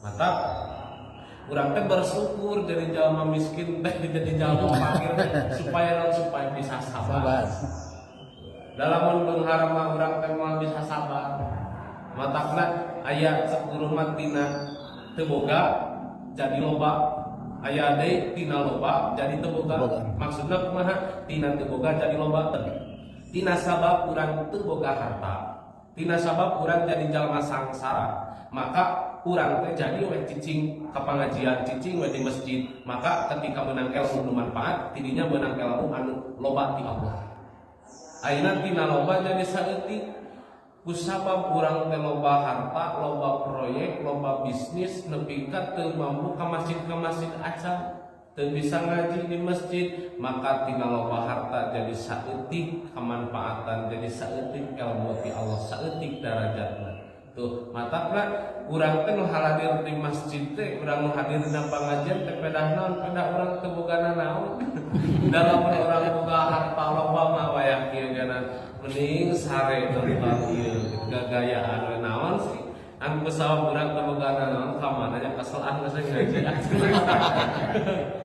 Mantap. Urang teh bersyukur jadi jalma miskin teh jadi jalma fakir supaya bisa sabar. Dalam mengharap urang teh moal bisa sabar. Matakna aya 10 tina teu boga jadi loba, aya deui tina loba jadi teu boga. Maksudna kumaha? Tina teu boga jadi loba. Tina sabab urang teu boga harta. Tina sabab urang jadi jalma sangsara. Maka urang teh jadi we cicing ka pangajian, cicing we di masjid. Maka ketika meunang ilmu nu manfaat, tidinya meunang ilmu anu loba ti Allah. Ayeuna tina loba jadi saeutik. Kusabab urang teh loba harta, loba proyek, loba bisnis nepi ka teu mampu ka masjid acan, teu bisa ngaji di masjid, maka tina loba harta jadi saeutik kemanfaatan, jadi saeutik ilmu ti Allah, saeutik darajatna. Tuh matakna urang teh nu hadir di masjid teh, urang nu hadir dina pangajian teh pedah naon, pedah urang teu bogana naon. Dalam urang boga harta loba mah wayah kieu gana mending sare nonton ieu gagayaan we naon sih. Anu sabab urang teu bogana naon ka mana nya kaselan geus ngaji.